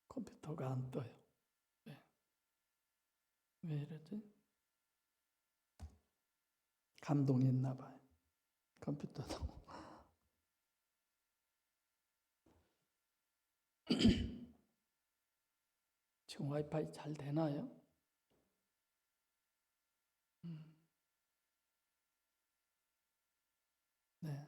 컴퓨터가 안 떠요. 왜 이러지? 감동했나 봐요. 컴퓨터도. 지금 와이파이 잘 되나요? 네.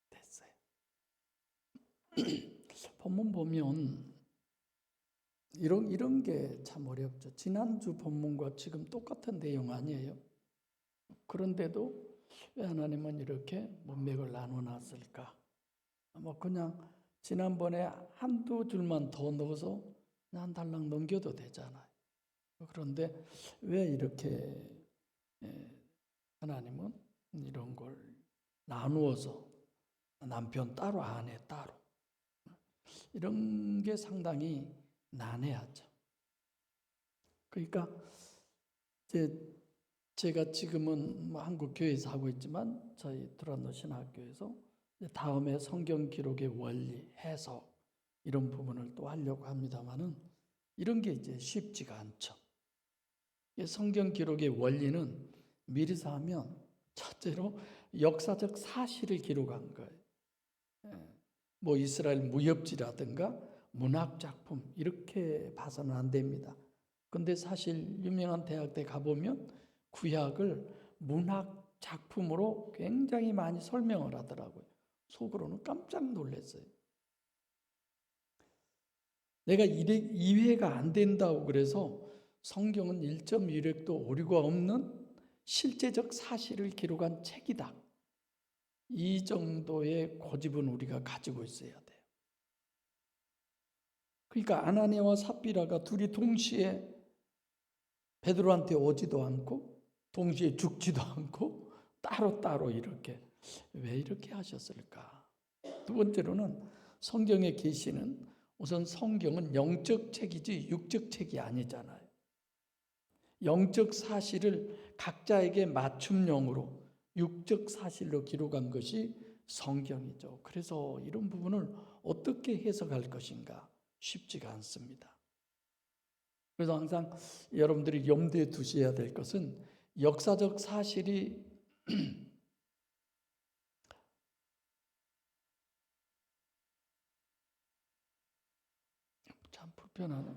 됐어요. 본문 보면 이런 게 참 어렵죠. 지난주 본문과 지금 똑같은 내용 아니에요. 그런데도 왜 하나님은 이렇게 문맥을 나눠놨을까? 그냥 지난번에 한두 줄만 더 넣어서 한 달랑 넘겨도 되잖아요. 그런데 왜 이렇게 하나님은 이런 걸 나누어서 남편 따로 아내 따로 이런 게 상당히 난해하죠. 그러니까 제가 지금은 한국 교회에서 하고 있지만 저희 두란노 신학교에서 다음에 성경 기록의 원리, 해석 이런 부분을 또 하려고 합니다만은 이런 게 이제 쉽지가 않죠. 성경 기록의 원리는 미리서 하면 첫째로 역사적 사실을 기록한 거예요. 이스라엘 무협지라든가 문학 작품 이렇게 봐서는 안 됩니다. 근데 사실 유명한 대학에 가보면 구약을 문학 작품으로 굉장히 많이 설명을 하더라고요. 속으로는 깜짝 놀랐어요. 내가 이해가 안 된다고 그래서 성경은 1.1획도 오류가 없는 실제적 사실을 기록한 책이다. 이 정도의 고집은 우리가 가지고 있어야 돼요. 그러니까 아나니아와 삽비라가 둘이 동시에 베드로한테 오지도 않고 동시에 죽지도 않고 따로따로 이렇게 왜 이렇게 하셨을까? 두 번째로는 성경의 계시는 우선 성경은 영적 책이지 육적 책이 아니잖아요. 영적 사실을 각자에게 맞춤형으로 육적 사실로 기록한 것이 성경이죠. 그래서 이런 부분을 어떻게 해석할 것인가 쉽지가 않습니다. 그래서 항상 여러분들이 염두에 두셔야 될 것은 역사적 사실이 참 불편하네.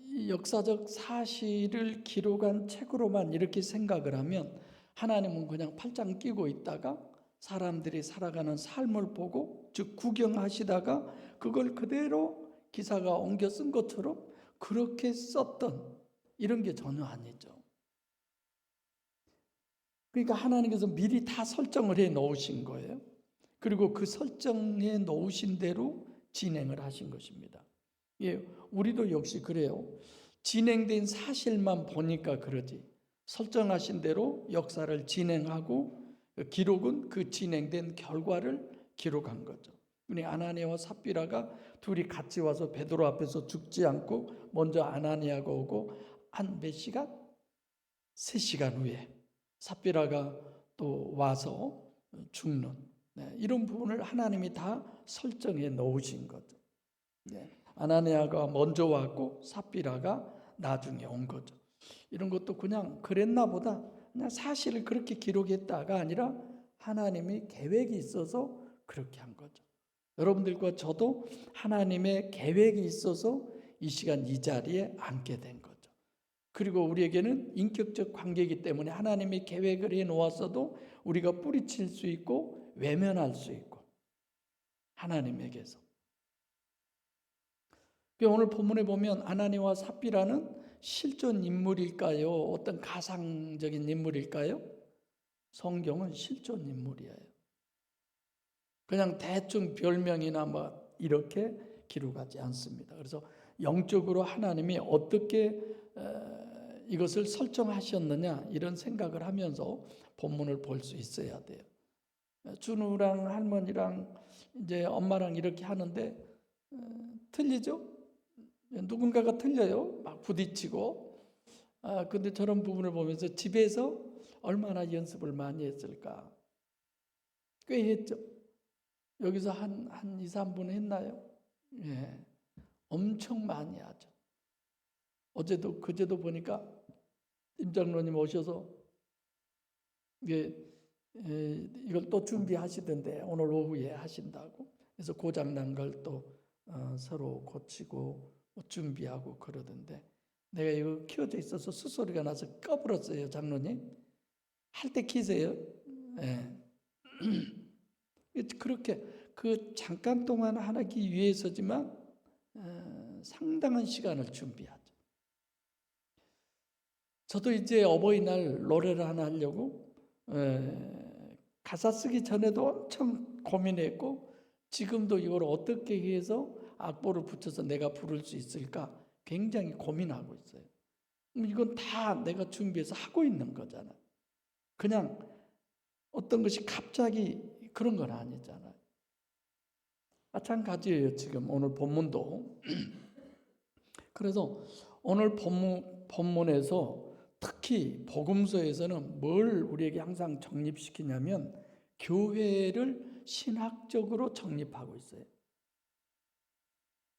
이 역사적 사실을 기록한 책으로만 이렇게 생각을 하면 하나님은 그냥 팔짱 끼고 있다가 사람들이 살아가는 삶을 보고 즉 구경하시다가 그걸 그대로 기사가 옮겨 쓴 것처럼 그렇게 썼던 이런 게 전혀 아니죠. 그러니까 하나님께서 미리 다 설정을 해 놓으신 거예요. 그리고 그 설정해 놓으신 대로 진행을 하신 것입니다. 예, 우리도 역시 그래요. 진행된 사실만 보니까 그러지. 설정하신 대로 역사를 진행하고 기록은 그 진행된 결과를 기록한 거죠. 우리 아나니아와 삽비라가 둘이 같이 와서 베드로 앞에서 죽지 않고 먼저 아나니아가 오고 한 몇 시간? 3시간 후에 삽비라가 또 와서 죽는 이런 부분을 하나님이 다 설정해 놓으신 거죠. 아나니아가 먼저 왔고 삽비라가 나중에 온 거죠. 이런 것도 그냥 그랬나 보다 그냥 사실을 그렇게 기록했다가 아니라 하나님이 계획이 있어서 그렇게 한 거죠. 여러분들과 저도 하나님의 계획이 있어서 이 시간 이 자리에 앉게 된 거죠. 그리고 우리에게는 인격적 관계이기 때문에 하나님이 계획을 해놓았어도 우리가 뿌리칠 수 있고 외면할 수 있고 하나님에게서. 오늘 본문에 보면 아나니아와 삽비라는 실존 인물일까요? 어떤 가상적인 인물일까요? 성경은 실존 인물이에요. 그냥 대충 별명이나 이렇게 기록하지 않습니다. 그래서 영적으로 하나님이 어떻게 이것을 설정하셨느냐 이런 생각을 하면서 본문을 볼 수 있어야 돼요. 준우랑 할머니랑 이제 엄마랑 이렇게 하는데 틀리죠? 누군가가 틀려요. 막 부딪히고. 근데 저런 부분을 보면서 집에서 얼마나 연습을 많이 했을까? 꽤 했죠. 여기서 한 2, 3분 했나요? 예. 엄청 많이 하죠. 그제도 보니까 임 장로님 오셔서 이걸 또 준비하시던데 오늘 오후에 하신다고. 그래서 고장난 걸 또 서로 고치고 준비하고 그러던데 내가 이거 켜져 있어서 수소리가 나서 꺼버렸어요. 장로님 할 때 키세요. 예. 그렇게 그 잠깐 동안 하기 위해서지만 상당한 시간을 준비하죠. 저도 이제 어버이날 노래를 하나 하려고 가사 쓰기 전에도 엄청 고민했고 지금도 이걸 어떻게 해서 악보를 붙여서 내가 부를 수 있을까 굉장히 고민하고 있어요. 이건 다 내가 준비해서 하고 있는 거잖아. 그냥 어떤 것이 갑자기 그런 건 아니잖아요. 마찬가지예요. 지금 오늘 본문도. 그래서 오늘 본문에서 특히 복음서에서는 뭘 우리에게 항상 정립시키냐면 교회를 신학적으로 정립하고 있어요.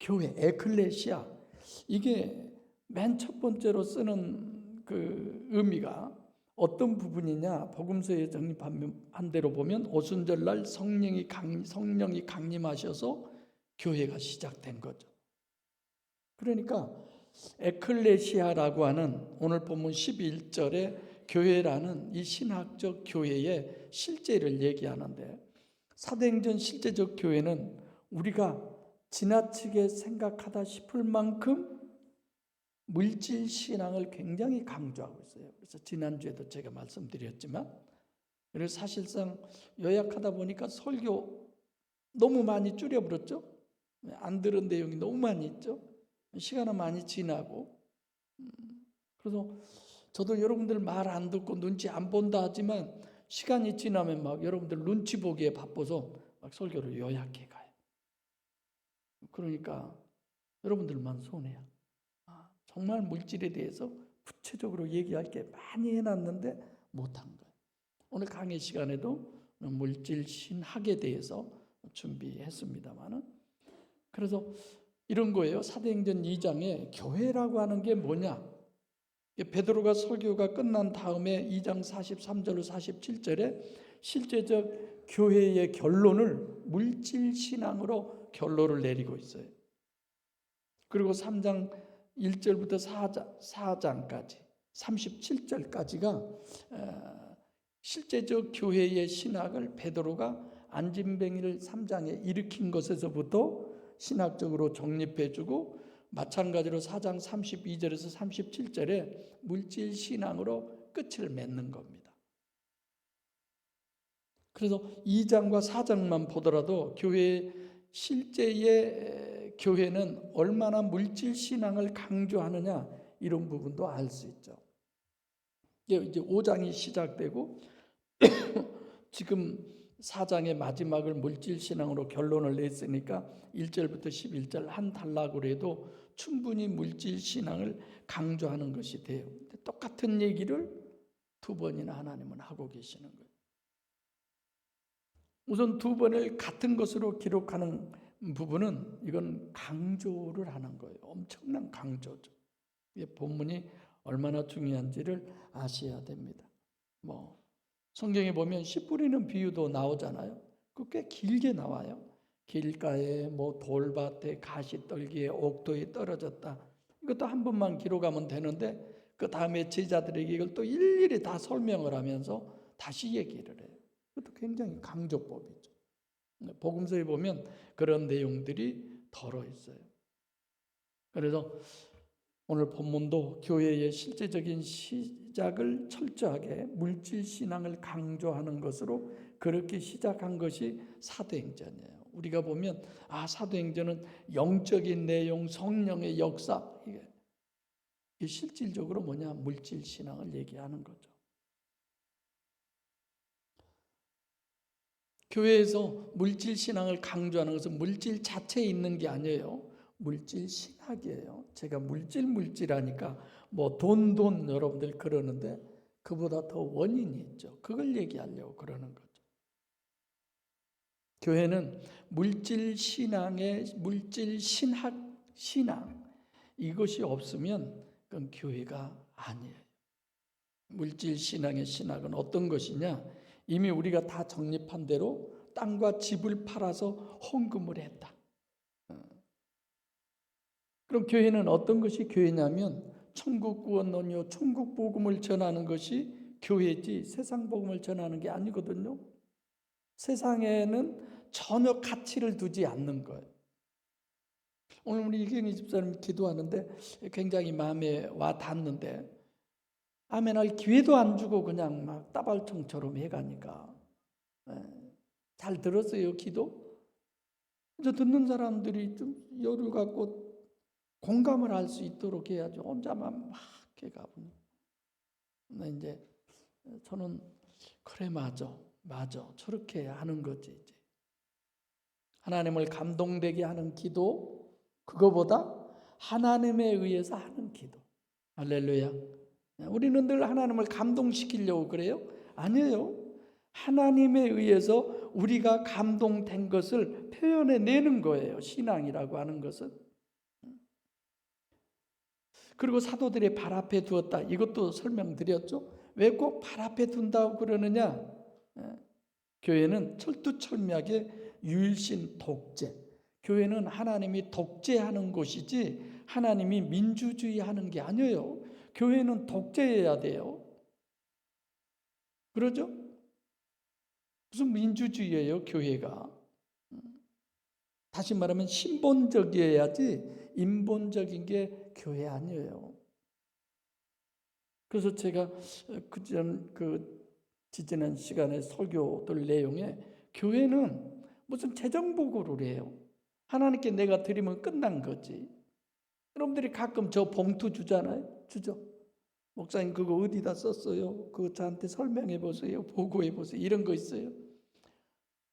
교회, 에클레시아. 이게 맨 첫 번째로 쓰는 그 의미가 어떤 부분이냐? 복음서에 정립한 대로 보면 오순절날 성령이 강림하셔서 교회가 시작된 거죠. 그러니까 에클레시아라고 하는 오늘 본문 11절에 교회라는 이 신학적 교회의 실제를 얘기하는데 사도행전 실제적 교회는 우리가 지나치게 생각하다 싶을 만큼 물질 신앙을 굉장히 강조하고 있어요. 그래서 지난주에도 제가 말씀드렸지만 그래서 사실상 요약하다 보니까 설교 너무 많이 줄여버렸죠. 안 들은 내용이 너무 많이 있죠. 시간은 많이 지나고 그래서 저도 여러분들 말 안 듣고 눈치 안 본다 하지만 시간이 지나면 막 여러분들 눈치 보기에 바빠서 막 설교를 요약해 가요. 그러니까 여러분들만 손해야. 정말 물질에 대해서 구체적으로 얘기할 게 많이 해놨는데 못한 거예요. 오늘 강의 시간에도 물질 신학에 대해서 준비했습니다만은 그래서 이런 거예요. 사도행전 2장에 교회라고 하는 게 뭐냐? 베드로가 설교가 끝난 다음에 2장 43절로 47절에 실제적 교회의 결론을 물질 신앙으로 결론을 내리고 있어요. 그리고 3장 1절부터 4장까지 37절까지가 실제적 교회의 신학을 베드로가 안진뱅이를 3장에 일으킨 것에서부터 신학적으로 정립해주고 마찬가지로 4장 32절에서 37절에 물질 신앙으로 끝을 맺는 겁니다. 그래서 2장과 4장만 보더라도 실제의 교회는 얼마나 물질 신앙을 강조하느냐 이런 부분도 알 수 있죠. 이제 5장이 시작되고 지금 4장의 마지막을 물질 신앙으로 결론을 냈으니까 1절부터 11절 한 단락으로 해도 충분히 물질 신앙을 강조하는 것이 돼요. 똑같은 얘기를 두 번이나 하나님은 하고 계시는 거예요. 우선 두 번을 같은 것으로 기록하는 부분은 이건 강조를 하는 거예요. 엄청난 강조죠. 본문이 얼마나 중요한지를 아셔야 됩니다. 성경에 보면 씨 뿌리는 비유도 나오잖아요. 그 꽤 길게 나와요. 길가에 돌밭에 가시떨기에 옥토에 떨어졌다. 이것도 한 번만 기록하면 되는데 그 다음에 제자들에게 이걸 또 일일이 다 설명을 하면서 다시 얘기를 해요. 그것도 굉장히 강조법이죠. 복음서에 보면 그런 내용들이 덜어 있어요. 그래서 오늘 본문도 교회의 실제적인 시작을 철저하게 물질 신앙을 강조하는 것으로 그렇게 시작한 것이 사도행전이에요. 우리가 보면 사도행전은 영적인 내용, 성령의 역사 이게 실질적으로 물질 신앙을 얘기하는 거죠. 교회에서 물질 신앙을 강조하는 것은 물질 자체에 있는 게 아니에요. 물질 신학이에요. 제가 물질하니까 뭐 돈 여러분들 그러는데 그보다 더 원인이 있죠. 그걸 얘기하려고 그러는 거죠. 교회는 물질 신앙의 물질 신앙 이것이 없으면 그건 교회가 아니에요. 물질 신앙의 신학은 어떤 것이냐? 이미 우리가 다 정립한 대로 땅과 집을 팔아서 헌금을 했다. 그럼 교회는 어떤 것이 교회냐면 천국 구원론이요 천국 복음을 전하는 것이 교회지 세상 복음을 전하는 게 아니거든요. 세상에는 전혀 가치를 두지 않는 거예요. 오늘 우리 이경희 집사님 기도하는데 굉장히 마음에 와 닿는데 아멘할 기회도 안 주고 그냥 막 따발총처럼 해가니까 잘 들었어요 기도? 저 듣는 사람들이 좀 열을 갖고 공감을 할 수 있도록 해야죠. 혼자만 막 해가고. 근데 이제 저는 그래 맞아 저렇게 하는 거지 이제. 하나님을 감동되게 하는 기도 그거보다 하나님에 의해서 하는 기도. 할렐루야. 우리는 늘 하나님을 감동시키려고 그래요? 아니에요. 하나님에 의해서 우리가 감동된 것을 표현해내는 거예요. 신앙이라고 하는 것은. 그리고 사도들의 발 앞에 두었다. 이것도 설명드렸죠. 왜 꼭 발 앞에 둔다고 그러느냐? 교회는 철두철미하게 유일신 독재. 교회는 하나님이 독재하는 곳이지 하나님이 민주주의하는 게 아니에요. 교회는 독재해야 돼요. 그러죠? 무슨 민주주의예요, 교회가? 다시 말하면 신본적이어야지 인본적인 게 교회 아니에요. 그래서 제가 지지난 시간에 설교들 내용에 교회는 무슨 재정보고를 해요. 하나님께 내가 드리면 끝난 거지. 여러분들이 가끔 저 봉투 주잖아요. 주죠. 목사님 그거 어디다 썼어요? 그거 저한테 설명해 보세요. 보고해 보세요. 이런 거 있어요.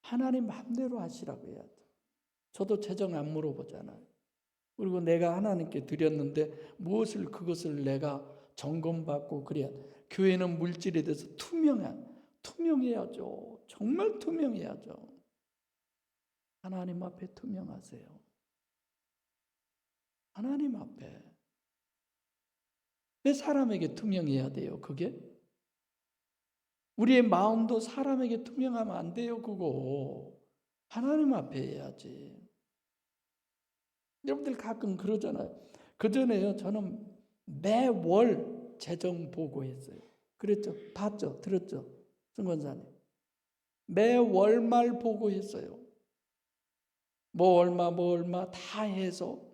하나님 마음대로 하시라고 해야죠. 저도 재정 안 물어보잖아요. 그리고 내가 하나님께 드렸는데 그것을 내가 점검받고 그래야. 교회는 물질에 대해서 투명해야죠. 정말 투명해야죠. 하나님 앞에 투명하세요. 하나님 앞에. 왜 사람에게 투명해야 돼요? 그게? 우리의 마음도 사람에게 투명하면 안 돼요. 그거. 하나님 앞에 해야지. 여러분들 가끔 그러잖아요. 그전에요. 저는 매월 재정 보고했어요. 그랬죠? 봤죠? 들었죠? 승권사님. 매월 말 보고했어요. 뭐 얼마 다 해서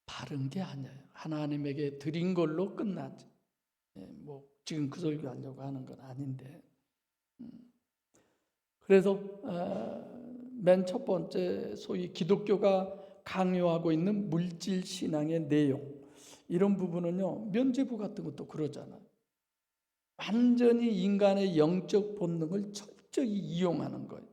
바른 게 아니에요. 하나님에게 드린 걸로 끝나지. 뭐 지금 그 설교하려고 하는 건 아닌데. 그래서 맨 첫 번째 소위 기독교가 강요하고 있는 물질 신앙의 내용 이런 부분은요. 면죄부 같은 것도 그러잖아요. 완전히 인간의 영적 본능을 철저히 이용하는 거예요.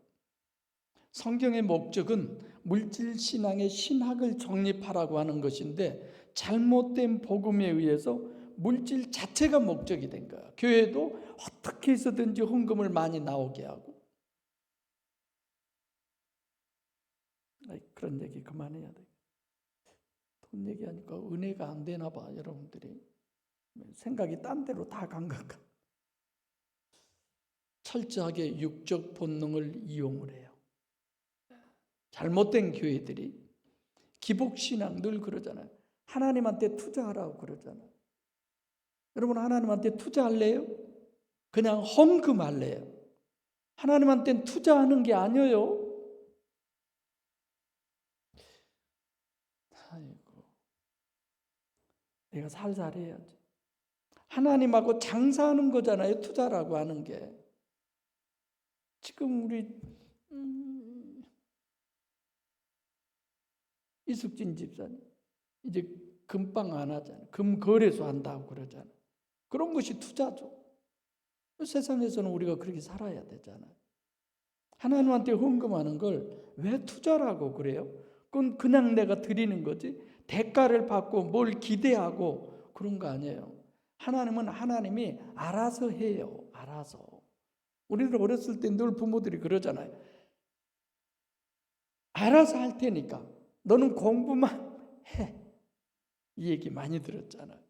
성경의 목적은 물질 신앙의 신학을 정립하라고 하는 것인데 잘못된 복음에 의해서 물질 자체가 목적이 된 거야. 교회도 어떻게 해서든지 헌금을 많이 나오게 하고. 그런 얘기 그만해야 돼. 돈 얘기하니까 은혜가 안 되나 봐, 여러분들이. 생각이 딴 데로 다 간 것 같아. 철저하게 육적 본능을 이용을 해요. 잘못된 교회들이 기복신앙 늘 그러잖아요. 하나님한테 투자하라고 그러잖아요. 여러분 하나님한테 투자할래요? 그냥 헌금할래요? 하나님한테는 투자하는 게 아니에요. 아이고, 내가 살살 해야지. 하나님하고 장사하는 거잖아요. 투자라고 하는 게. 지금 우리 이숙진 집사님 이제 금방 안 하잖아요. 금 거래소 한다고 그러잖아요. 그런 것이 투자죠. 세상에서는 우리가 그렇게 살아야 되잖아요. 하나님한테 헌금하는 걸 왜 투자라고 그래요? 그건 그냥 내가 드리는 거지. 대가를 받고 뭘 기대하고 그런 거 아니에요. 하나님은 하나님이 알아서 해요. 알아서. 우리들 어렸을 때 늘 부모들이 그러잖아요. 알아서 할 테니까 너는 공부만 해. 이 얘기 많이 들었잖아요.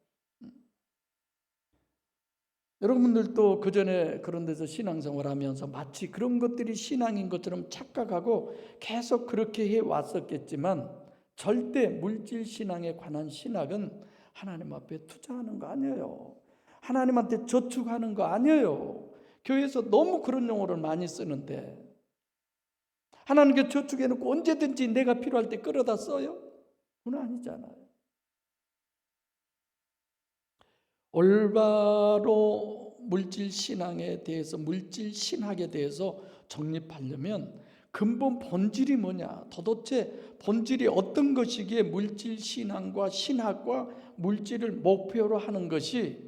여러분들도 그전에 그런 데서 신앙생활하면서 마치 그런 것들이 신앙인 것처럼 착각하고 계속 그렇게 해왔었겠지만 절대 물질 신앙에 관한 신학은 하나님 앞에 투자하는 거 아니에요. 하나님한테 저축하는 거 아니에요. 교회에서 너무 그런 용어를 많이 쓰는데 하나님께 저축해놓고 언제든지 내가 필요할 때 끌어다 써요? 그건 아니잖아요. 올바로 물질 신앙에 대해서, 물질 신학에 대해서 정립하려면 근본 본질이 뭐냐, 도대체 본질이 어떤 것이기에 물질 신앙과 신학과 물질을 목표로 하는 것이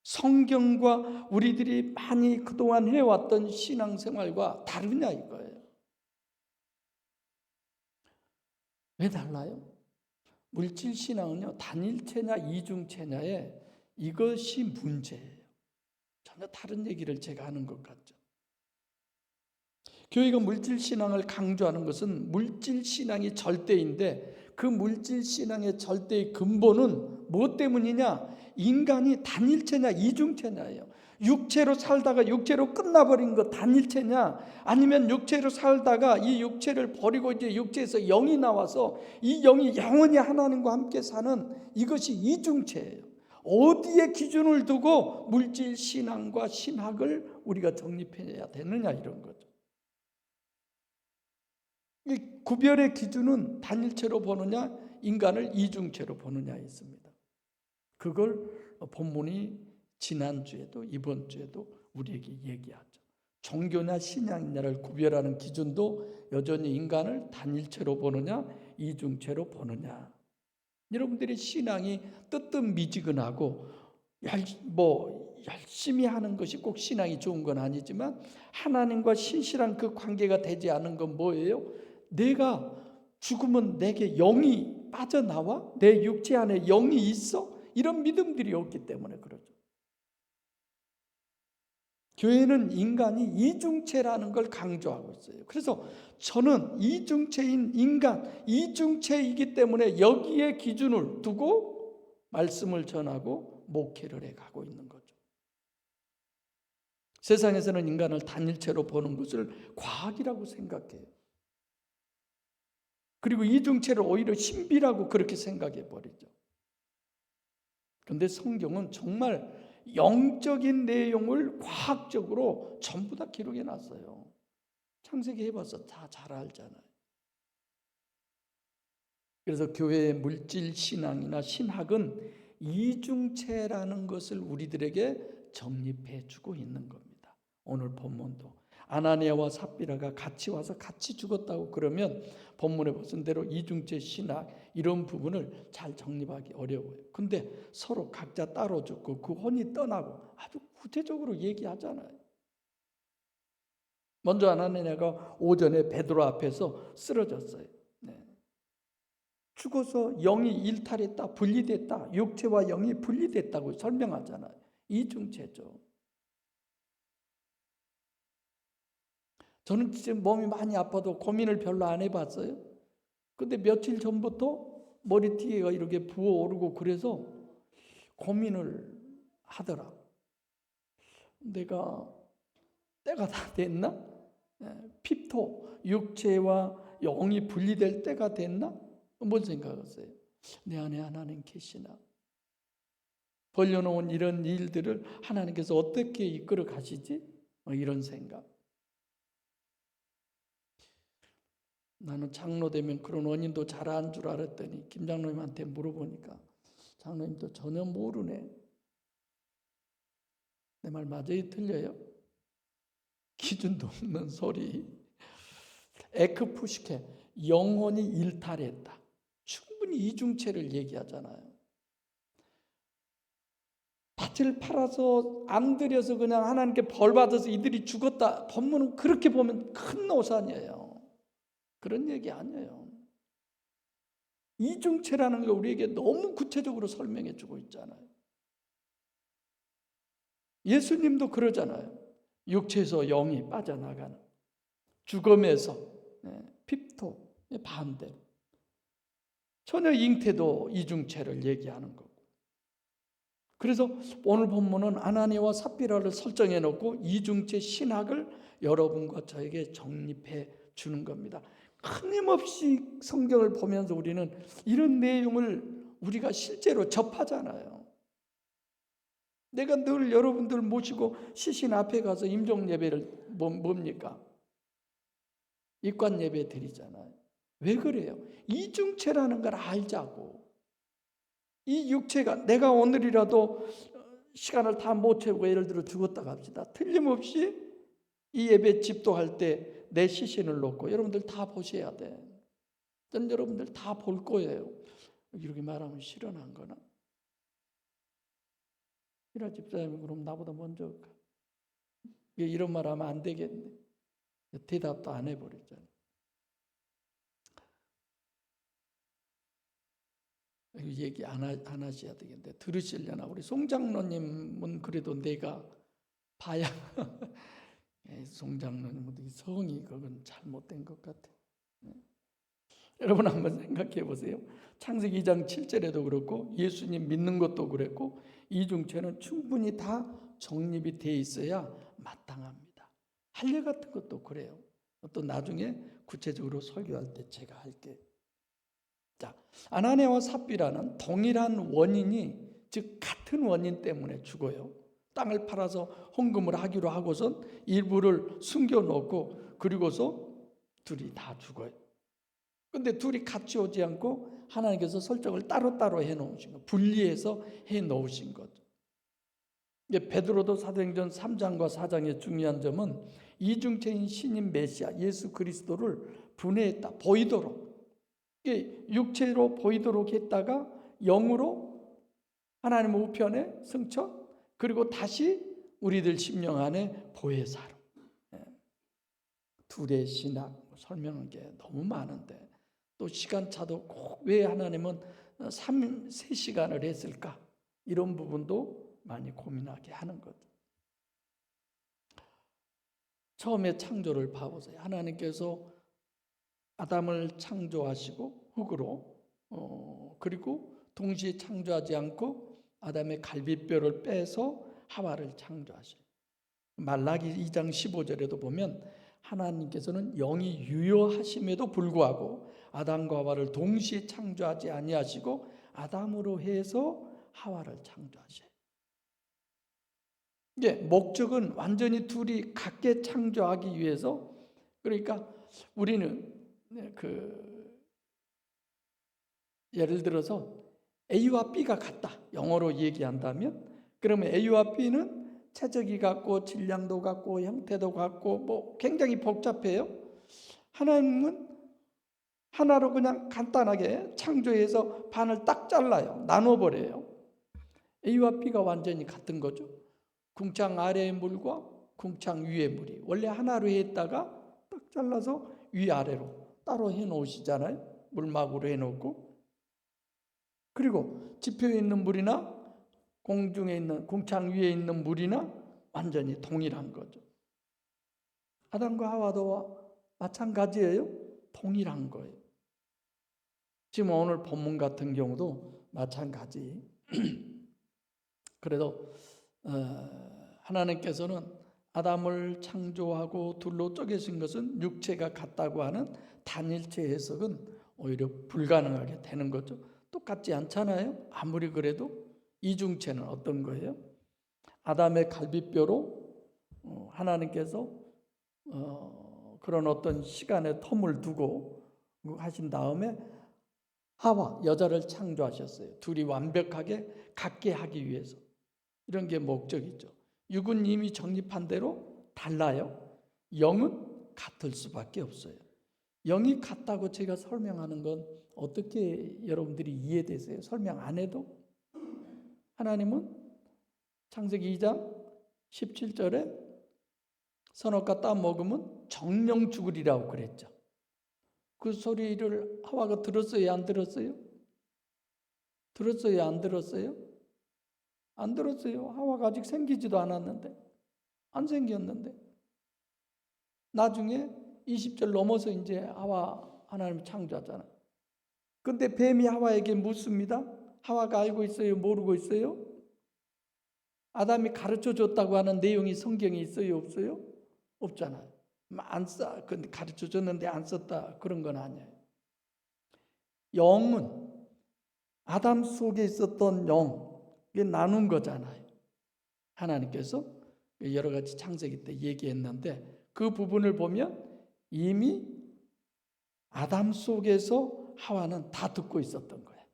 성경과 우리들이 많이 그동안 해왔던 신앙생활과 다르냐 이거예요. 왜 달라요? 물질 신앙은요, 단일체냐 이중체냐에 이것이 문제예요. 전혀 다른 얘기를 제가 하는 것 같죠. 교회가 물질 신앙을 강조하는 것은 물질 신앙이 절대인데 그 물질 신앙의 절대의 근본은 무엇 때문이냐? 인간이 단일체냐 이중체냐예요. 육체로 살다가 육체로 끝나버린 거 단일체냐, 아니면 육체로 살다가 이 육체를 버리고 이제 육체에서 영이 나와서 이 영이 영원히 하나님과 함께 사는 이것이 이중체예요. 어디에 기준을 두고 물질 신앙과 신학을 우리가 정립해야 되느냐 이런 거죠. 이 구별의 기준은 단일체로 보느냐 인간을 이중체로 보느냐에 있습니다. 그걸 본문이 지난주에도 이번 주에도 우리에게 얘기하죠. 종교냐 신앙이냐를 구별하는 기준도 여전히 인간을 단일체로 보느냐 이중체로 보느냐. 여러분들의 신앙이 뜨뜻미지근하고 열심히 하는 것이 꼭 신앙이 좋은 건 아니지만 하나님과 신실한 그 관계가 되지 않은 건 뭐예요? 내가 죽으면 내게 영이 빠져나와? 내 육체 안에 영이 있어? 이런 믿음들이 없기 때문에 그러죠. 교회는 인간이 이중체라는 걸 강조하고 있어요. 그래서 저는 이중체인 인간, 이중체이기 때문에 여기에 기준을 두고 말씀을 전하고 목회를 해가고 있는 거죠. 세상에서는 인간을 단일체로 보는 것을 과학이라고 생각해요. 그리고 이중체를 오히려 신비라고 그렇게 생각해 버리죠. 그런데 성경은 정말 영적인 내용을 과학적으로 전부 다 기록해 놨어요. 창세기 해봐서 다 잘 알잖아요. 그래서 교회의 물질 신앙이나 신학은 이중체라는 것을 우리들에게 정립해 주고 있는 겁니다. 오늘 본문도 아나니아와 삽비라가 같이 와서 같이 죽었다고 그러면 본문에 보신 대로 이중체 신학 이런 부분을 잘 정립하기 어려워요. 근데 서로 각자 따로 죽고 그 혼이 떠나고 아주 구체적으로 얘기하잖아요. 먼저 아나니아가 오전에 베드로 앞에서 쓰러졌어요. 죽어서 영이 일탈했다, 분리됐다, 육체와 영이 분리됐다고 설명하잖아요. 이중체죠. 저는 지금 몸이 많이 아파도 고민을 별로 안 해봤어요. 근데 며칠 전부터 머리띠가 이렇게 부어오르고 그래서 고민을 하더라. 내가 때가 다 됐나? 피토, 육체와 영이 분리될 때가 됐나? 뭔 생각하세요? 내 안에 하나님 계시나? 벌려놓은 이런 일들을 하나님께서 어떻게 이끌어 가시지? 이런 생각. 나는 장로 되면 그런 원인도 잘 안 줄 알았더니 김 장로님한테 물어보니까 장로님도 전혀 모르네. 내 말 맞아요? 틀려요? 기준도 없는 소리. 에크푸시케, 영혼이 일탈했다. 충분히 이중체를 얘기하잖아요. 밭을 팔아서 안 들여서 그냥 하나님께 벌 받아서 이들이 죽었다. 본문은 그렇게 보면 큰 오산이에요. 그런 얘기 아니에요. 이중체라는 거 우리에게 너무 구체적으로 설명해 주고 있잖아요. 예수님도 그러잖아요. 육체에서 영이 빠져나가는, 죽음에서 핍토의 반대로 처녀 잉태도 이중체를 얘기하는 거고. 그래서 오늘 본문은 아나니아와 삽비라를 설정해 놓고 이중체 신학을 여러분과 저에게 정립해 주는 겁니다. 끊임없이 성경을 보면서 우리는 이런 내용을 우리가 실제로 접하잖아요. 내가 늘 여러분들 모시고 시신 앞에 가서 임종 예배를 뭡니까? 입관 예배 드리잖아요. 왜 그래요? 이중체라는 걸 알자고. 이 육체가 내가 오늘이라도 시간을 다 못 채우고 예를 들어 죽었다고 합시다. 틀림없이 이 예배 집도할 때 내 시신을 놓고 여러분들 다 보셔야 돼. 전 여러분들 다 볼 거예요. 이렇게 말하면 실현한 거나? 이라 집사님이 그럼 나보다 먼저 이런 말 하면 안 되겠네. 대답도 안 해버렸잖아요. 얘기 안 하셔야 되겠는데 들으시려나? 우리 송장로님은 그래도 내가 봐야 송장로님은 성이 그건 잘못된 것 같아. 여러분 한번 생각해 보세요. 창세기 2장 7절에도 그렇고 예수님 믿는 것도 그랬고 이중체는 충분히 다 정립이 돼 있어야 마땅합니다. 할례 같은 것도 그래요. 또 나중에 구체적으로 설교할 때 제가 할게요. 자, 아나니아와 삽비라는 동일한 원인이, 즉 같은 원인 때문에 죽어요. 땅을 팔아서 헌금을 하기로 하고선 일부를 숨겨놓고 그리고서 둘이 다 죽어요. 근데 둘이 같이 오지 않고 하나님께서 설정을 따로따로 해놓으신 거예요. 분리해서 해놓으신 거죠. 베드로도 사도행전 3장과 4장의 중요한 점은 이중체인 신인 메시아 예수 그리스도를 분해했다. 보이도록. 육체로 보이도록 했다가 영으로 하나님 우편에 승천, 그리고 다시 우리들 심령 안에 보혜사로. 둘의 신학 설명한 게 너무 많은데 또 시간차도 꼭 왜 하나님은 3시간을 했을까? 이런 부분도 많이 고민하게 하는 거죠. 처음에 창조를 봐보세요. 하나님께서 아담을 창조하시고 흙으로 그리고 동시에 창조하지 않고 아담의 갈비뼈를 빼서 하와를 창조하셔요. 말라기 2장 15절에도 보면 하나님께서는 영이 유효하심에도 불구하고 아담과 하와를 동시에 창조하지 아니하시고 아담으로 해서 하와를 창조하셔요. 목적은 완전히 둘이 같게 창조하기 위해서. 그러니까 우리는 예를 들어서 A와 B가 같다. 영어로 얘기한다면 그러면 A와 B는 체적이 같고 질량도 같고 형태도 같고 굉장히 복잡해요. 하나님은 하나로 그냥 간단하게 창조해서 반을 딱 잘라요. 나눠버려요. A와 B가 완전히 같은 거죠. 궁창 아래의 물과 궁창 위의 물이 원래 하나로 했다가 딱 잘라서 위아래로 따로 해놓으시잖아요. 물막으로 해놓고. 그리고 지표에 있는 물이나 공중에 있는 궁창 위에 있는 물이나 완전히 동일한 거죠. 아담과 하와도 마찬가지예요. 동일한 거예요. 지금 오늘 본문 같은 경우도 마찬가지. 그래도 하나님께서는 아담을 창조하고 둘로 쪼개신 것은 육체가 같다고 하는 단일체 해석은 오히려 불가능하게 되는 거죠. 똑같지 않잖아요. 아무리 그래도 이중체는 어떤 거예요? 아담의 갈비뼈로 하나님께서 그런 어떤 시간의 텀을 두고 하신 다음에 하와 여자를 창조하셨어요. 둘이 완벽하게 같게 하기 위해서. 이런 게 목적이죠. 육은 이미 정립한 대로 달라요. 영은 같을 수밖에 없어요. 영이 같다고 제가 설명하는 건 어떻게 여러분들이 이해되세요? 설명 안 해도? 하나님은 창세기 2장 17절에 선악과 따 먹으면 정령 죽으리라고 그랬죠. 그 소리를 하와가 들었어요, 안 들었어요? 들었어요, 안 들었어요? 안 들었어요. 하와가 아직 생기지도 않았는데, 안 생겼는데. 나중에 20절 넘어서 이제 하와 하나님이 창조하잖아요. 근데 뱀이 하와에게 묻습니다. 하와가 알고 있어요, 모르고 있어요? 아담이 가르쳐 줬다고 하는 내용이 성경에 있어요, 없어요? 없잖아요. 안 써. 근데 가르쳐 줬는데 안 썼다. 그런 건 아니에요. 영은 아담 속에 있었던 영, 이게 나눈 거잖아요. 하나님께서 여러 가지 창세기 때 얘기했는데 그 부분을 보면 이미 아담 속에서 하와는 다 듣고 있었던 거예요.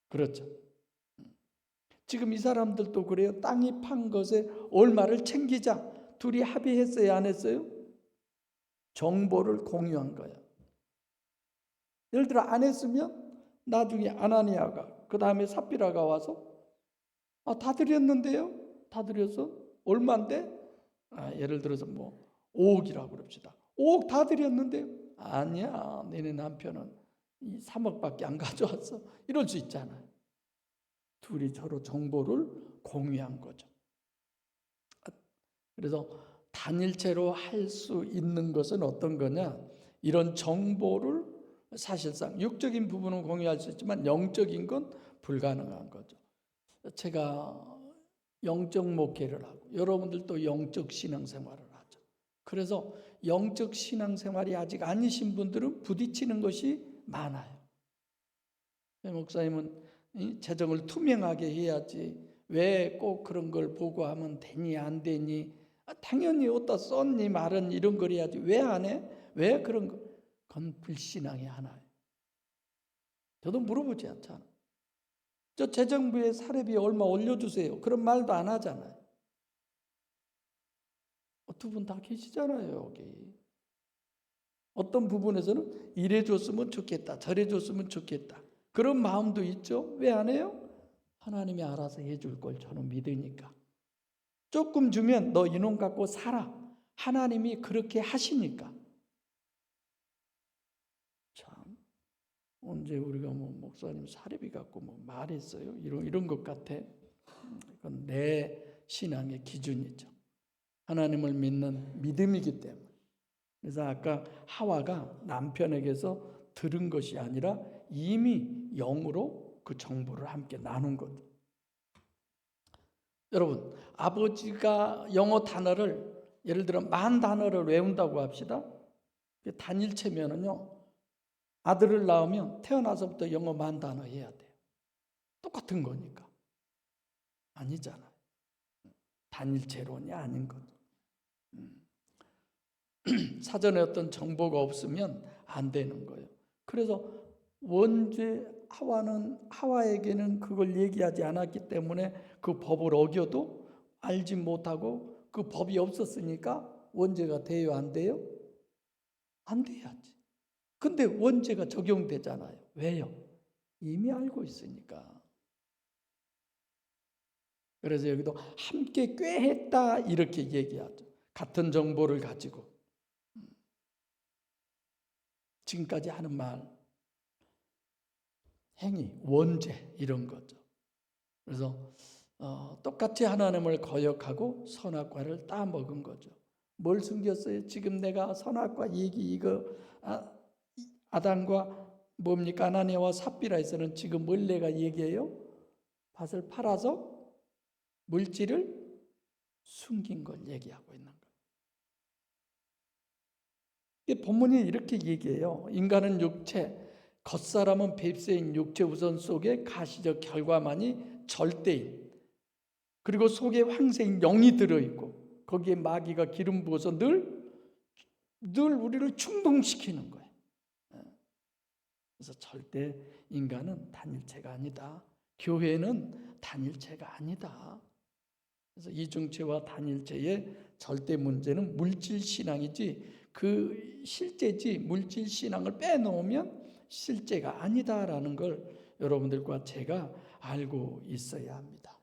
그렇죠. 지금 이 사람들도 그래요. 땅이 판 것에 얼마를 챙기자. 둘이 합의했어요, 안 했어요? 정보를 공유한 거예요. 예를 들어 안 했으면 나중에 아나니아가 그 다음에 삽비라가 와서 다 드렸는데요? 다 드려서 얼마인데? 예를 들어서 뭐 5억이라고 그럽시다. 5억 다 드렸는데요? 아니야, 너네 남편은 이 3억밖에 안 가져왔어. 이럴 수 있잖아요. 둘이 서로 정보를 공유한 거죠. 그래서 단일체로 할 수 있는 것은 어떤 거냐? 이런 정보를 사실상 육적인 부분은 공유할 수 있지만 영적인 건 불가능한 거죠. 제가 영적 목회를 하고 여러분들도 영적 신앙생활을 하죠. 그래서 영적 신앙생활이 아직 아니신 분들은 부딪히는 것이 많아요. 목사님은 재정을 투명하게 해야지 왜 꼭 그런 걸 보고하면 되니 안 되니, 당연히 어디다 썼니 말은 이런 걸 해야지 왜 안 해? 왜 그런 거? 그건 불신앙의 하나예요. 저도 물어보지 않잖아. 저 재정부에 사례비 얼마 올려주세요. 그런 말도 안 하잖아요. 두 분 다 계시잖아요, 여기. 어떤 부분에서는 이래줬으면 좋겠다, 저래줬으면 좋겠다. 그런 마음도 있죠. 왜 안 해요? 하나님이 알아서 해줄 걸 저는 믿으니까. 조금 주면 너 이놈 갖고 살아. 하나님이 그렇게 하시니까. 참, 언제 우리가 뭐 목사님 사례비 갖고 뭐 말했어요? 이런 것 같아. 그건 내 신앙의 기준이죠. 하나님을 믿는 믿음이기 때문에. 그래서 아까 하와가 남편에게서 들은 것이 아니라 이미 영으로 그 정보를 함께 나눈 거죠. 여러분, 아버지가 영어 단어를 예를 들어 10,000단어를 외운다고 합시다. 단일체면은요, 아들을 낳으면 태어나서부터 영어 10,000단어 해야 돼요. 똑같은 거니까. 아니잖아요. 단일체론이 아닌 거죠. 사전에 어떤 정보가 없으면 안 되는 거예요. 그래서 원죄 하와에게는 그걸 얘기하지 않았기 때문에 그 법을 어겨도 알지 못하고 그 법이 없었으니까 원죄가 돼요, 안 돼요? 안 돼야지. 근데 원죄가 적용되잖아요. 왜요? 이미 알고 있으니까. 그래서 여기도 함께 꾀했다 이렇게 얘기하죠. 같은 정보를 가지고. 지금까지 하는 말, 행위, 원죄 이런 거죠. 그래서 똑같이 하나님을 거역하고 선악과를 따먹은 거죠. 뭘 숨겼어요? 지금 내가 선악과 얘기 이거 아담과 뭡니까? 아나니아와 삽비라에서는 지금 뭘 내가 얘기해요? 밭을 팔아서 물질을 숨긴 걸 얘기하고 있는 거예요. 본문이 이렇게 얘기해요. 인간은 육체, 겉사람은 뱁새인 육체 우선 속에 가시적 결과만이 절대인, 그리고 속에 황새인 영이 들어있고 거기에 마귀가 기름 부어서 늘 우리를 충동시키는 거예요. 그래서 절대 인간은 단일체가 아니다. 교회는 단일체가 아니다. 그래서 이중체와 단일체의 절대 문제는 물질신앙이지 그 실제지 물질신앙을 빼놓으면 실제가 아니다라는 걸 여러분들과 제가 알고 있어야 합니다.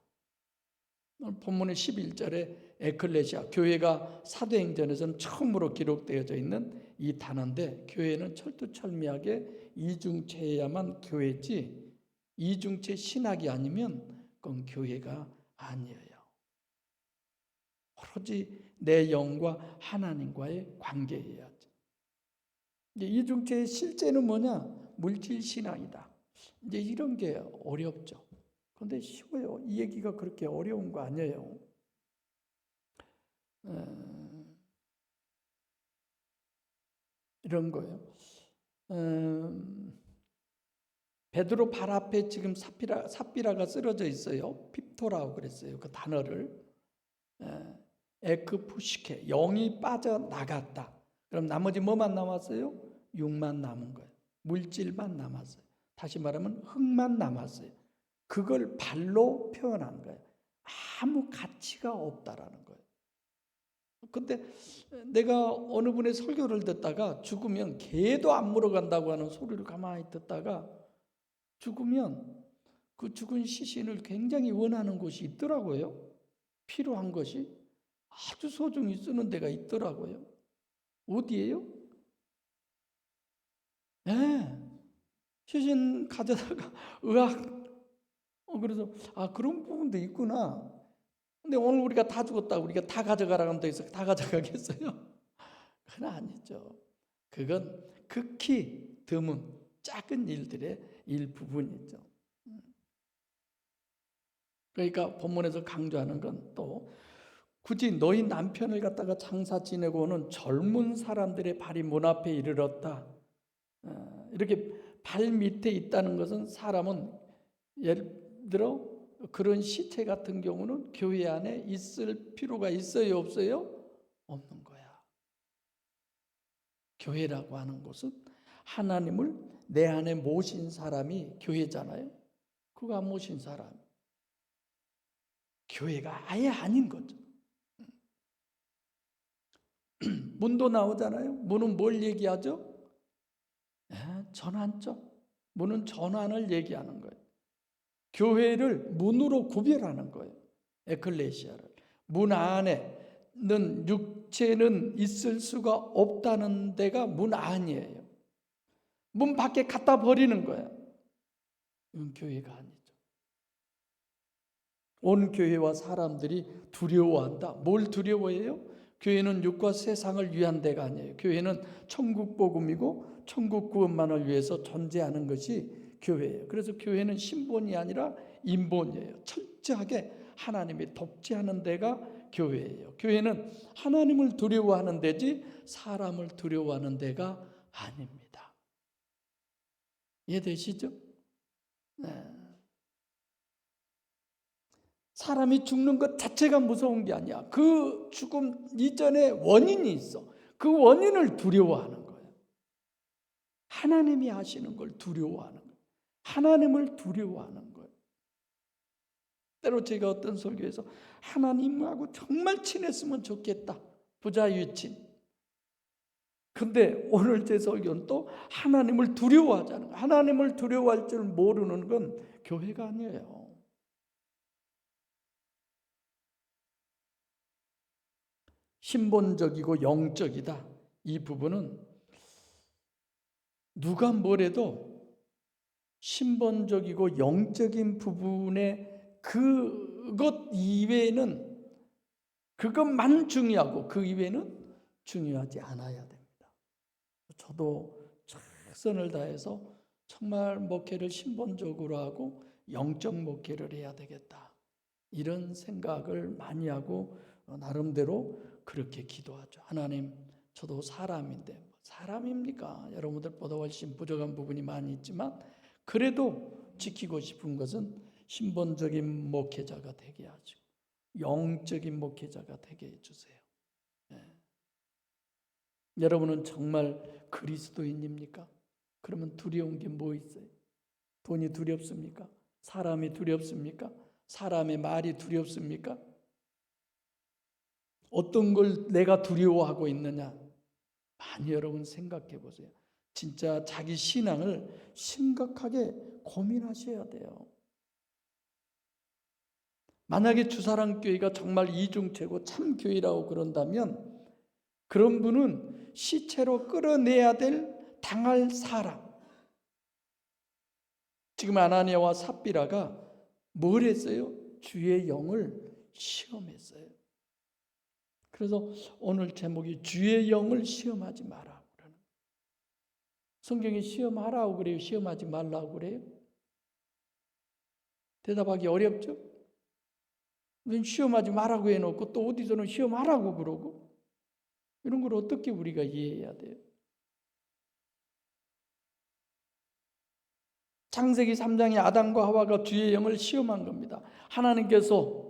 본문의 11절에 에클레시아, 교회가 사도행전에서는 처음으로 기록되어져 있는 이 단어인데, 교회는 철두철미하게 이중체여야만 교회지, 이중체 신학이 아니면 그건 교회가 아니에요. 오로지 내 영과 하나님과의 관계여야죠. 이중체의 실제는 뭐냐? 물질 신앙이다. 이제 이런 게 어렵죠. 그런데 쉬워요. 이 얘기가 그렇게 어려운 거 아니에요. 이런 거예요. 베드로 발 앞에 지금 삽비라가 쓰러져 있어요. 핍토라고 그랬어요. 그 단어를. 에크푸시케, 영이 빠져나갔다. 그럼 나머지 뭐만 남았어요? 육만 남은 거예요. 물질만 남았어요. 다시 말하면 흙만 남았어요. 그걸 발로 표현한 거예요. 아무 가치가 없다라는 거예요. 근데 내가 어느 분의 설교를 듣다가 죽으면 개도 안 물어간다고 하는 소리를 가만히 듣다가 죽으면 그 죽은 시신을 굉장히 원하는 곳이 있더라고요. 필요한 것이 아주 소중히 쓰는 데가 있더라고요. 어디예요? 시신 가져다가 의학 그래서 그런 부분도 있구나. 근데 오늘 우리가 다 죽었다, 우리가 다 가져가라고 돼 있어 다 가져가겠어요? 그건 아니죠. 그건 극히 드문 작은 일들의 일부분이죠. 그러니까 본문에서 강조하는 건 또 굳이 너희 남편을 갖다가 장사 지내고 오는 젊은 사람들의 발이 문 앞에 이르렀다. 이렇게 발 밑에 있다는 것은 사람은 예를 들어 그런 시체 같은 경우는 교회 안에 있을 필요가 있어요, 없어요? 없는 거야. 교회라고 하는 것은 하나님을 내 안에 모신 사람이 교회잖아요. 그거 안 모신 사람, 교회가 아예 아닌 거죠. 문도 나오잖아요. 문은 뭘 얘기하죠? 전환점. 문은 전환을 얘기하는 거예요. 교회를 문으로 구별하는 거예요. 에클레시아를. 문 안에는 육체는 있을 수가 없다는 데가 문 안이에요. 문 밖에 갖다 버리는 거예요. 이건 교회가 아니죠. 온 교회와 사람들이 두려워한다. 뭘 두려워해요? 교회는 육과 세상을 위한 데가 아니에요. 교회는 천국 복음이고 천국 구원만을 위해서 존재하는 것이 교회예요. 그래서 교회는 신본이 아니라 인본이에요. 철저하게 하나님이 독재하는 데가 교회예요. 교회는 하나님을 두려워하는 데지 사람을 두려워하는 데가 아닙니다. 이해되시죠? 네. 사람이 죽는 것 자체가 무서운 게 아니야. 그 죽음 이전에 원인이 있어. 그 원인을 두려워하는 거예요. 하나님이 하시는 걸 두려워하는 거예요. 하나님을 두려워하는 거예요. 때로 제가 어떤 설교에서 하나님하고 정말 친했으면 좋겠다. 부자유친. 근데 오늘 제 설교는 또 하나님을 두려워하자는 거예요. 하나님을 두려워할 줄 모르는 건 교회가 아니에요. 신본적이고 영적이다. 이 부분은 누가 뭐래도 신본적이고 영적인 부분에 그것 이외에는 그것만 중요하고 그 이외에는 중요하지 않아야 됩니다. 저도 최선을 다해서 정말 목회를 신본적으로 하고 영적 목회를 해야 되겠다. 이런 생각을 많이 하고 나름대로 그렇게 기도하죠. 하나님, 저도 사람인데 사람입니까? 여러분들보다 훨씬 부족한 부분이 많이 있지만 그래도 지키고 싶은 것은 신본적인 목회자가 되게 하시고 영적인 목회자가 되게 해주세요. 여러분은 정말 그리스도인입니까? 그러면 두려운 게 뭐 있어요? 돈이 두렵습니까? 사람이 두렵습니까? 사람의 말이 두렵습니까? 어떤 걸 내가 두려워하고 있느냐? 많이 여러분 생각해 보세요. 진짜 자기 신앙을 심각하게 고민하셔야 돼요. 만약에 주사랑교회가 정말 이중체고 참교회라고 그런다면 그런 분은 시체로 끌어내야 될 당할 사람. 지금 아나니아와 삽비라가 뭘 했어요? 주의 영을 시험했어요. 그래서 오늘 제목이 주의 영을 시험하지 마라. 성경이 시험하라고 그래요? 시험하지 말라고 그래요? 대답하기 어렵죠? 시험하지 말라고 해놓고 또 어디서는 시험하라고 그러고, 이런 걸 어떻게 우리가 이해해야 돼요? 창세기 3장에 아담과 하와가 주의 영을 시험한 겁니다. 하나님께서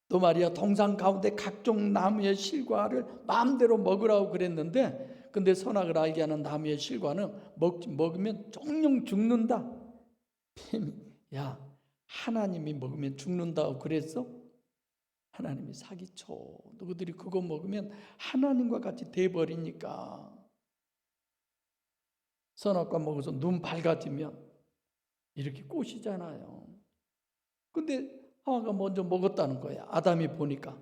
또 말이야 동산 가운데 각종 나무의 실과를 마음대로 먹으라고 그랬는데, 근데 선악을 알게 하는 나무의 실과는 먹으면 정령 죽는다. 야, 하나님이 먹으면 죽는다고 그랬어? 하나님이 사기쳐. 너희들이 그거 먹으면 하나님과 같이 돼버리니까. 선악과 먹어서 눈 밝아지면 이렇게 꼬시잖아요. 근데 하와가 먼저 먹었다는 거야. 아담이 보니까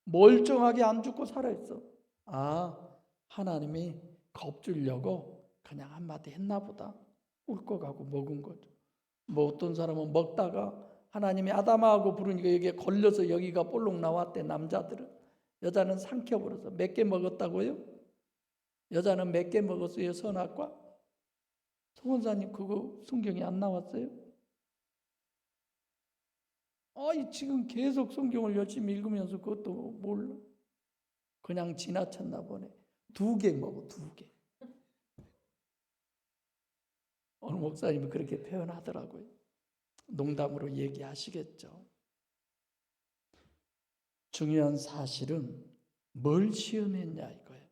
멀쩡하게 안 죽고 살아있어. 아, 하나님이 겁주려고 그냥 한마디 했나 보다. 울컥하고 먹은 거죠. 뭐 어떤 사람은 먹다가 하나님이 아담하고 부르니까 여기에 걸려서 여기가 볼록 나왔대. 남자들은. 여자는 삼켜버려서. 몇 개 먹었다고요? 여자는 몇 개 먹었어요? 선악과? 송원사님 그거 성경에 안 나왔어요? 아이 지금 계속 성경을 열심히 읽으면서 그것도 몰라. 그냥 지나쳤나 보네. 2개 먹어. 2개. 어느 목사님이 그렇게 표현하더라고요. 농담으로 얘기하시겠죠. 중요한 사실은 뭘 시험했냐 이거예요.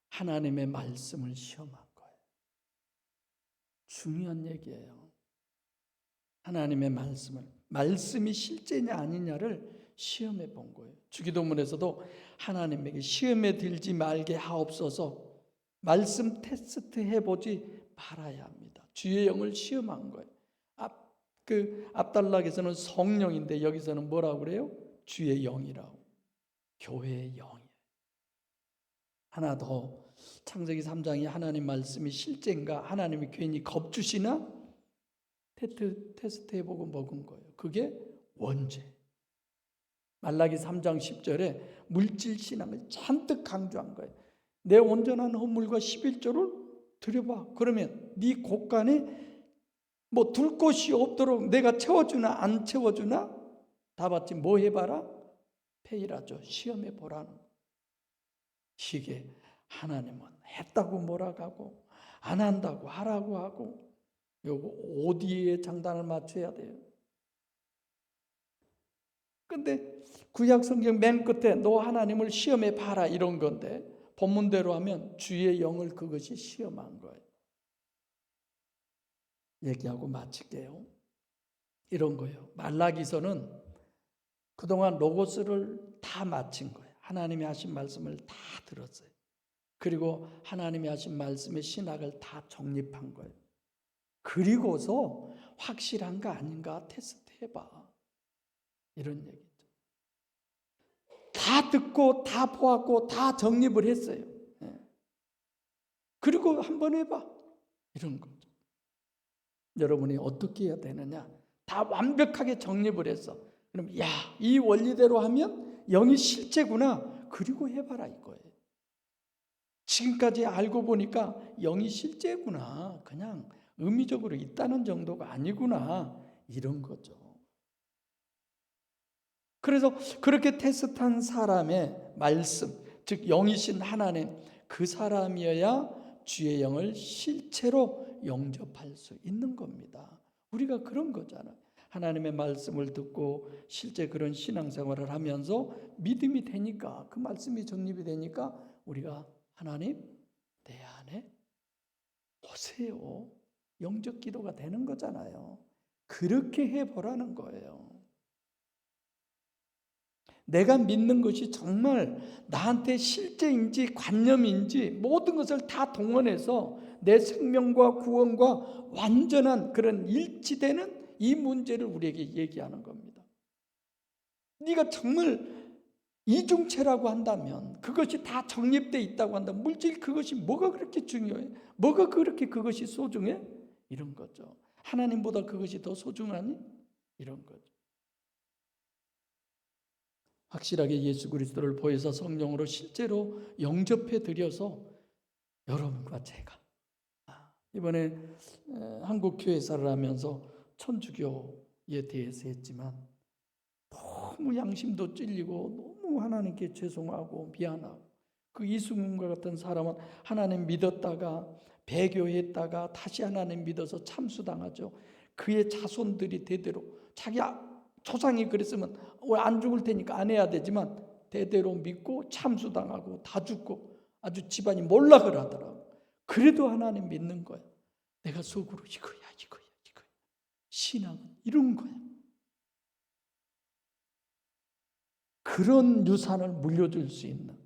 하나님의 말씀을 시험한 거예요. 중요한 얘기예요. 하나님의 말씀이 실제냐 아니냐를 시험해 본 거예요. 주기도문에서도 하나님에게 시험에 들지 말게 하옵소서, 말씀 테스트 해보지 말아야 합니다. 주의 영을 시험한 거예요. 앞달락에서는 성령인데 여기서는 뭐라고 그래요? 주의 영이라고. 교회의 영이에요. 하나 더, 창세기 3장이 하나님 말씀이 실제인가, 하나님이 괜히 겁주시나 테스트 해보고 먹은 거예요. 그게 원죄. 말라기 3장 10절에 물질신앙을 잔뜩 강조한 거예요. 내 온전한 헌물과 11조를 드려봐. 그러면 네 곳간에 뭐 둘 곳이 없도록 내가 채워주나 안 채워주나 다 받지. 뭐 해봐라? 페이라죠. 시험해 보라는 거. 이게 하나님은 했다고 몰아가고 안 한다고 하라고 하고, 요거 어디에 장단을 맞춰야 돼요? 근데 구약 성경 맨 끝에 너 하나님을 시험해 봐라 이런 건데, 본문대로 하면 주의 영을 그것이 시험한 거예요. 얘기하고 마칠게요. 이런 거예요. 말라기서는 그동안 로고스를 다 마친 거예요. 하나님이 하신 말씀을 다 들었어요. 그리고 하나님이 하신 말씀의 신학을 다 정립한 거예요. 그리고서 확실한가 아닌가 테스트 해봐. 이런 얘기죠. 다 듣고 다 보았고 다 정립을 했어요. 그리고 한번 해봐. 이런 거죠. 여러분이 어떻게 해야 되느냐? 다 완벽하게 정립을 했어. 그럼 야, 이 원리대로 하면 영이 실제구나. 그리고 해봐라 이거예요. 지금까지 알고 보니까 영이 실제구나. 그냥 의미적으로 있다는 정도가 아니구나. 이런 거죠. 그래서 그렇게 테스트한 사람의 말씀, 즉 영이신 하나님, 그 사람이어야 주의 영을 실체로 영접할 수 있는 겁니다. 우리가 그런 거잖아요. 하나님의 말씀을 듣고 실제 그런 신앙생활을 하면서 믿음이 되니까, 그 말씀이 정립이 되니까 우리가 하나님 내 안에 오세요. 영적 기도가 되는 거잖아요. 그렇게 해보라는 거예요. 내가 믿는 것이 정말 나한테 실제인지 관념인지 모든 것을 다 동원해서 내 생명과 구원과 완전한 그런 일치되는 이 문제를 우리에게 얘기하는 겁니다. 네가 정말 이중체라고 한다면, 그것이 다 정립되어 있다고 한다면, 물질 그것이 뭐가 그렇게 중요해? 뭐가 그렇게 그것이 소중해? 이런 거죠. 하나님보다 그것이 더 소중하니? 이런 거죠. 확실하게 예수 그리스도를 보여서 성령으로 실제로 영접해 드려서 여러분과 제가 이번에 한국 교회사를 하면서 천주교에 대해서 했지만 너무 양심도 찔리고 너무 하나님께 죄송하고 미안하고, 그 이승훈과 같은 사람은 하나님 믿었다가 배교했다가 다시 하나님 믿어서 참수당하죠. 그의 자손들이 대대로 자기 조상이 그랬으면 안 죽을 테니까 안 해야 되지만 대대로 믿고 참수당하고 다 죽고 아주 집안이 몰락을 하더라고. 그래도 하나님 믿는 거야. 내가 속으로 이거야. 신앙은 이런 거야. 그런 유산을 물려줄 수 있는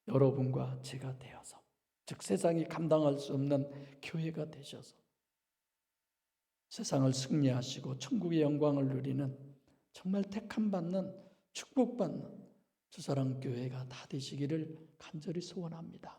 여러분과 제가 되어서, 즉 세상이 감당할 수 없는 교회가 되셔서 세상을 승리하시고 천국의 영광을 누리는 정말 택함받는 축복받는 주사랑교회가 다 되시기를 간절히 소원합니다.